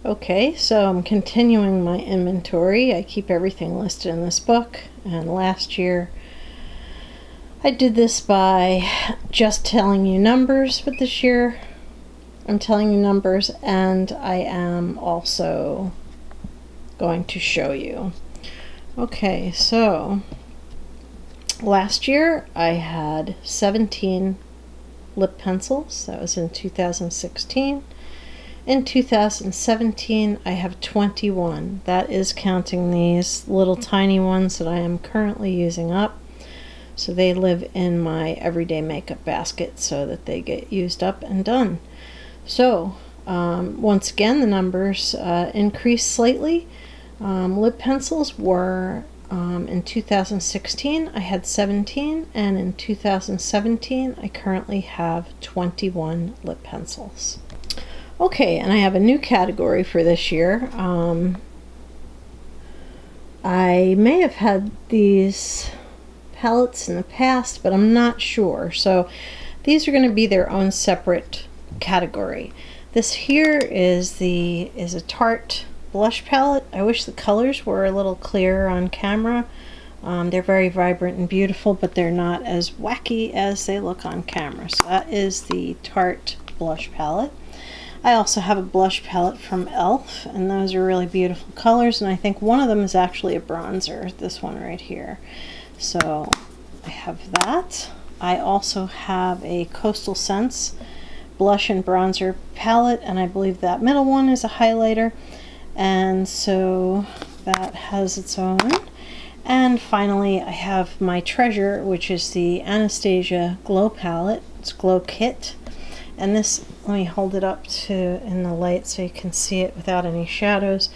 Okay, so I'm continuing my inventory. I keep everything listed in this book, and last year I did this by just telling you numbers, but this year I'm telling you numbers and I am also going to show you. Okay, so last year I had 17 lip pencils. That was in 2016. In 2017, I have 21. That is counting these little tiny ones that I am currently using up. So they live in my everyday makeup basket so that they get used up and done. So, once again, the numbers increased slightly. Lip pencils were, in 2016, I had 17, and in 2017, I currently have 21 lip pencils. Okay, and I have a new category for this year. I may have had these palettes in the past, but I'm not sure. So these are going to be their own separate category. This here is a Tarte blush palette. I wish the colors were a little clearer on camera. They're very vibrant and beautiful, but they're not as wacky as they look on camera. So that is the Tarte blush palette. I also have a blush palette from e.l.f. and those are really beautiful colors, and I think one of them is actually a bronzer, this one right here. So I have that. I also have a Coastal Scents blush and bronzer palette, and I believe that middle one is a highlighter, and so that has its own. And finally I have my treasure, which is the Anastasia Glow palette. It's Glow Kit. And this, let me hold it up in the light so you can see it without any shadows.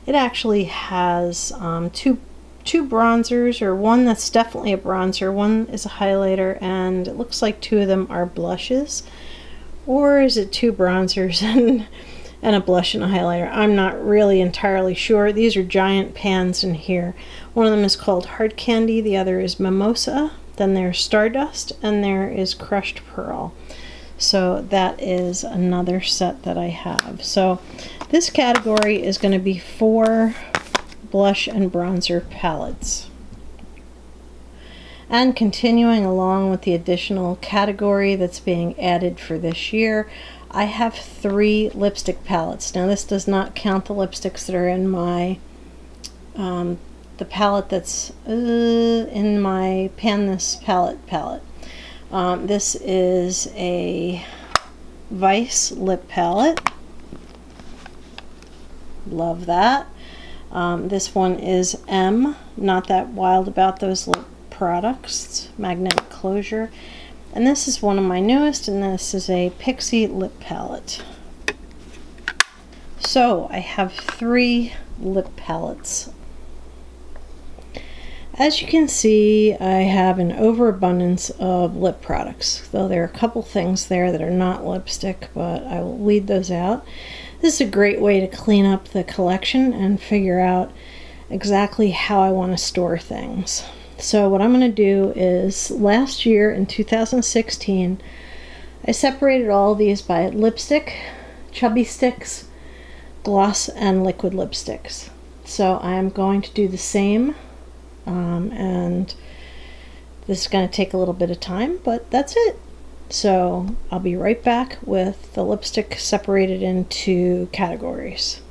It actually has two bronzers, or one that's definitely a bronzer, one is a highlighter, and it looks like two of them are blushes. Or is it two bronzers and a blush and a highlighter? I'm not really entirely sure. These are giant pans in here. One of them is called Hard Candy, the other is Mimosa, then there's Stardust, and there is Crushed Pearl. So that is another set that I have. So this category is going to be 4 blush and bronzer palettes. And continuing along with the additional category that's being added for this year, I have 3 lipstick palettes. Now this does not count the lipsticks that are in my the palette that's in my Pan This palette. This is a Vice lip palette. Love that. This one is M. Not that wild about those lip products. Magnetic closure. And this is one of my newest, and this is a Pixie lip palette. So I have 3 lip palettes. As you can see, I have an overabundance of lip products, though there are a couple things there that are not lipstick, but I will weed those out. This is a great way to clean up the collection and figure out exactly how I want to store things. So what I'm going to do is, last year in 2016, I separated all of these by lipstick, chubby sticks, gloss, and liquid lipsticks. So I'm going to do the same. And this is going to take a little bit of time, but that's it. So I'll be right back with the lipstick separated into categories.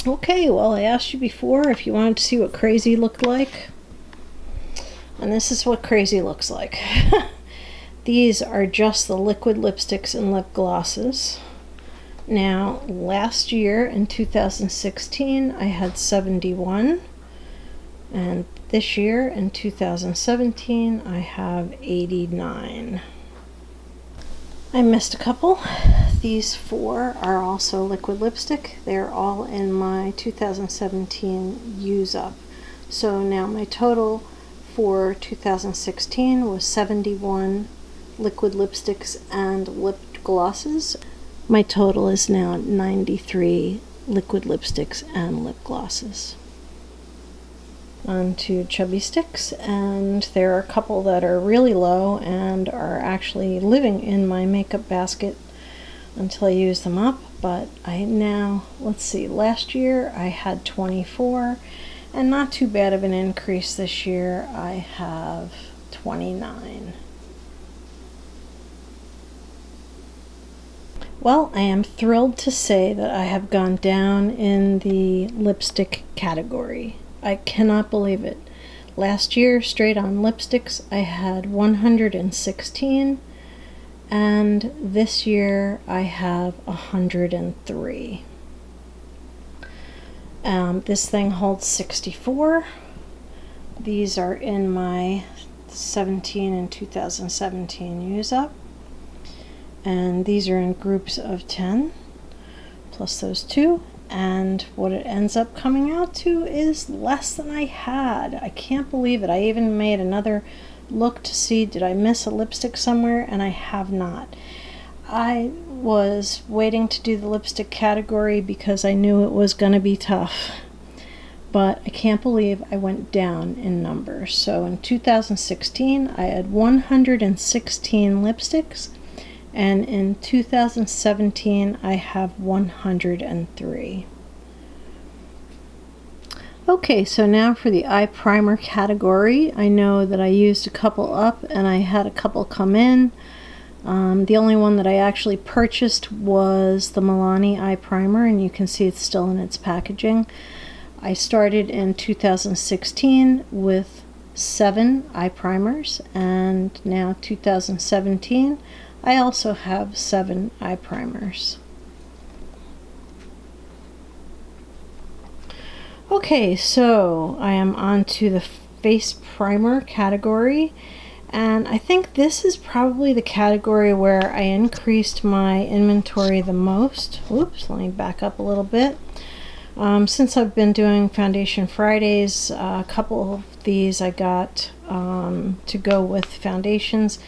Okay, well, I asked you before if you wanted to see what crazy looked like, and this is what crazy looks like. These are just the liquid lipsticks and lip glosses. Now, last year in 2016, I had 71. And this year in 2017, I have 89. I missed a couple. These 4 are also liquid lipstick. They're all in my 2017 use up. So now my total for 2016 was 71 liquid lipsticks and lip glosses. My total is now 93 liquid lipsticks and lip glosses. Onto chubby sticks, and there are a couple that are really low and are actually living in my makeup basket. until I use them up. But I now, let's see, last year I had 24, and not too bad of an increase this year. I have 29. Well, I am thrilled to say that I have gone down in the lipstick category. I cannot believe it. Last year, straight on lipsticks, I had 116, and this year I have 103. This thing holds 64. These are in my 17 and 2017 use up. And these are in groups of 10 plus those two, and what it ends up coming out to is less than I had. I can't believe it. I even made another look to see did I miss a lipstick somewhere, and I have not. I was waiting to do the lipstick category because I knew it was going to be tough, but I can't believe I went down in numbers. So in 2016 I had 116 lipsticks, and in 2017 I have 103. Okay, so now for the eye primer category. I know that I used a couple up and I had a couple come in. The only one that I actually purchased was the Milani eye primer, and you can see it's still in its packaging. I started in 2016 with 7 eye primers, and now 2017 I also have 7 eye primers. Okay, so I am on to the face primer category, and I think this is probably the category where I increased my inventory the most. Oops, let me back up a little bit. Since I've been doing Foundation Fridays, a couple of these I got to go with foundations,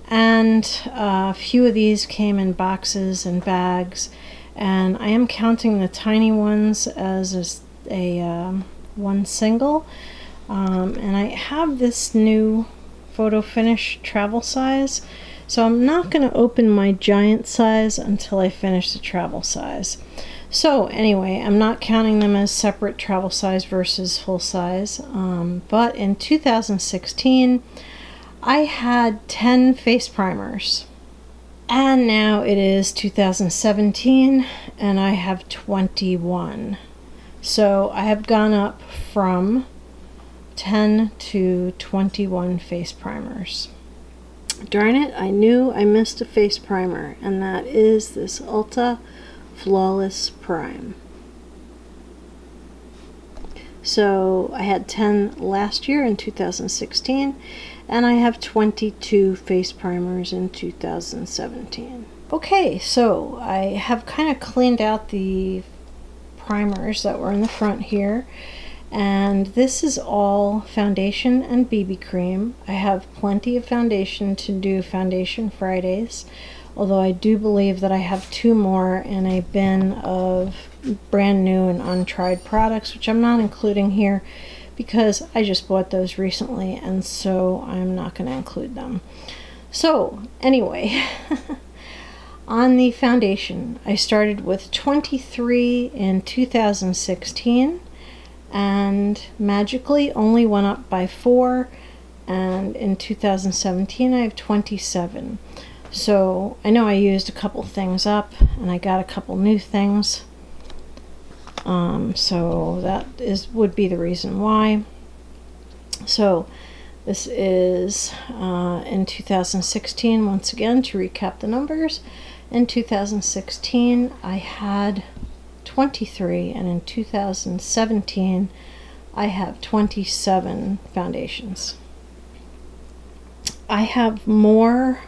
and a few of these came in boxes and bags, and I am counting the tiny ones as a one single, and I have this new Photo Finish travel size, so I'm not going to open my giant size until I finish the travel size. So anyway, I'm not counting them as separate travel size versus full size, but in 2016 I had 10 face primers, and now it is 2017 and I have 21. So I have gone up from 10 to 21 face primers. Darn it, I knew I missed a face primer, and that is this Ulta Flawless Prime. So I had 10 last year in 2016, and I have 22 face primers in 2017. Okay, so I have kind of cleaned out the primers that were in the front here, and this is all foundation and BB cream. I have plenty of foundation to do Foundation Fridays, although I do believe that I have 2 more in a bin of brand new and untried products, which I'm not including here because I just bought those recently, and so I'm not going to include them. So anyway, on the foundation, I started with 23 in 2016 and magically only went up by 4, and in 2017 I have 27. So I know I used a couple things up and I got a couple new things. So that would be the reason why. So this is in 2016, once again, to recap the numbers. In 2016 I had 23, and in 2017 I have 27 foundations. I have more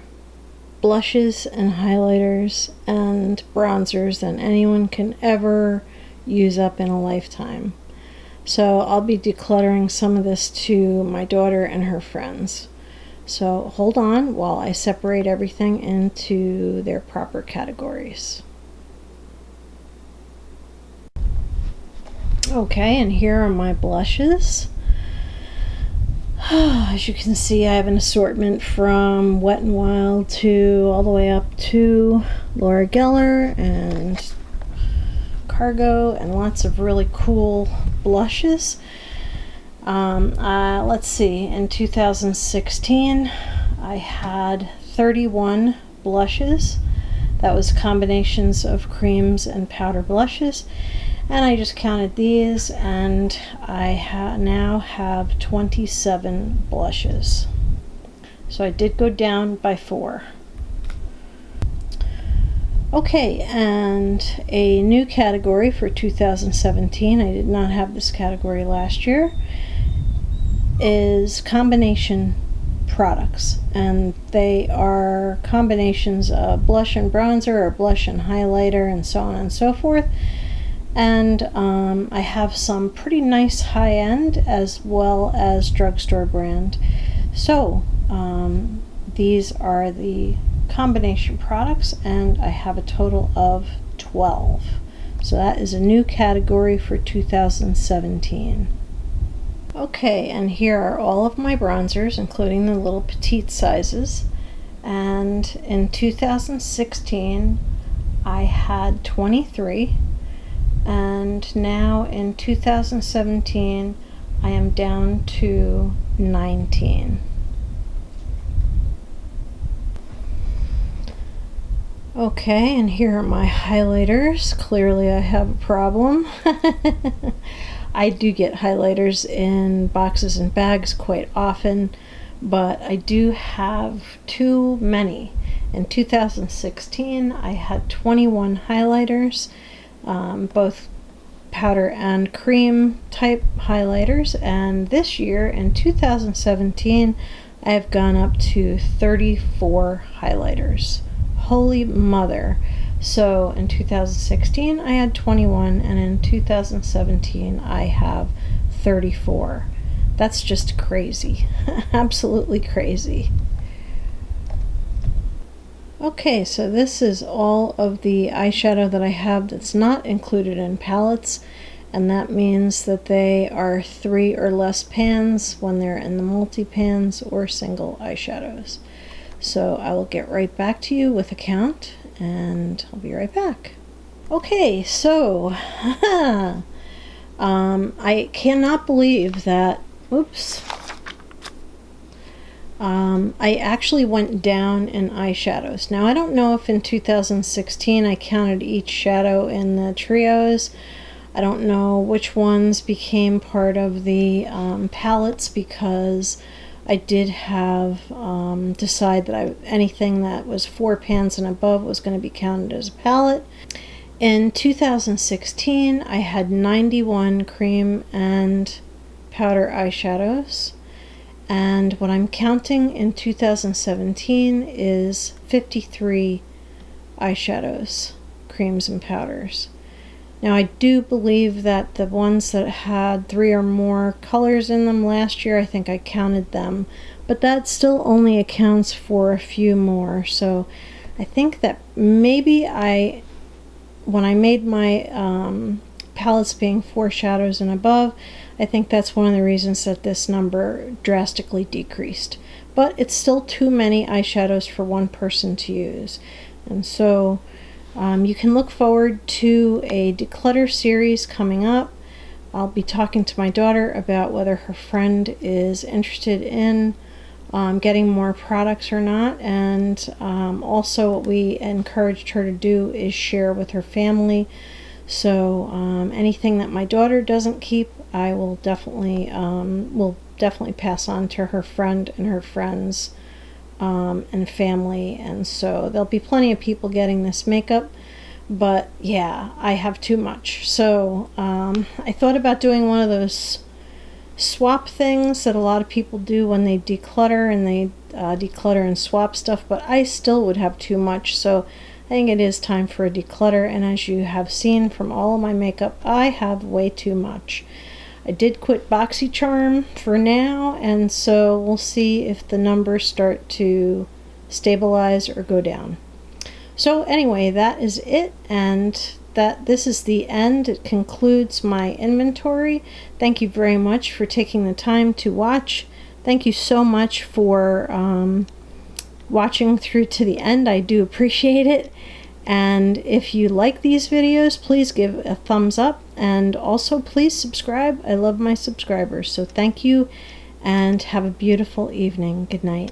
blushes and highlighters and bronzers than anyone can ever use up in a lifetime. So I'll be decluttering some of this to my daughter and her friends. So hold on while I separate everything into their proper categories. Okay, and here are my blushes. As you can see, I have an assortment from Wet n Wild to all the way up to Laura Geller and Cargo, and lots of really cool blushes. Let's see, in 2016 I had 31 blushes. That was combinations of creams and powder blushes, and I just counted these, and I now have 27 blushes. So I did go down by 4. Okay, and a new category for 2017, I did not have this category last year, is combination products, and they are combinations of blush and bronzer or blush and highlighter and so on and so forth. And I have some pretty nice high-end as well as drugstore brand. So these are the combination products, and I have a total of 12. So that is a new category for 2017. Okay, and here are all of my bronzers, including the little petite sizes. And in 2016 I had 23, and now in 2017 I am down to 19. Okay, and here are my highlighters. Clearly I have a problem. I do get highlighters in boxes and bags quite often, but I do have too many. In 2016 I had 21 highlighters, both powder and cream type highlighters, and this year in 2017 I have gone up to 34 highlighters. Holy mother. So in 2016 I had 21, and in 2017 I have 34. That's just crazy. Absolutely crazy. Okay, so this is all of the eyeshadow that I have that's not included in palettes, and that means that they are 3 or less pans when they're in the multi-pans or single eyeshadows. So I will get right back to you with a count, and I'll be right back. Okay, so I cannot believe that, oops, I actually went down in eyeshadows. Now I don't know if in 2016 I counted each shadow in the trios. I don't know which ones became part of the palettes, because I did have decide that anything that was 4 pans and above was going to be counted as a palette. In 2016 I had 91 cream and powder eyeshadows, and what I'm counting in 2017 is 53 eyeshadows, creams and powders. Now I do believe that the ones that had 3 or more colors in them last year, I think I counted them, but that still only accounts for a few more. So I think that maybe when I made my palettes being 4 shadows and above, I think that's one of the reasons that this number drastically decreased. But it's still too many eyeshadows for one person to use. And so you can look forward to a declutter series coming up. I'll be talking to my daughter about whether her friend is interested in getting more products or not, and also what we encouraged her to do is share with her family. So anything that my daughter doesn't keep, I will definitely pass on to her friend and her friends and family, and so there'll be plenty of people getting this makeup. But yeah, I have too much. So I thought about doing one of those swap things that a lot of people do when they declutter, and they declutter and swap stuff, but I still would have too much. So I think it is time for a declutter, and as you have seen from all of my makeup, I have way too much. I did quit BoxyCharm for now, and so we'll see if the numbers start to stabilize or go down. So anyway, that is it, and this is the end. It concludes my inventory. Thank you very much for taking the time to watch. Thank you so much for watching through to the end. I do appreciate it. And if you like these videos, please give a thumbs up, and also please subscribe. I love my subscribers. So thank you, and have a beautiful evening. Good night.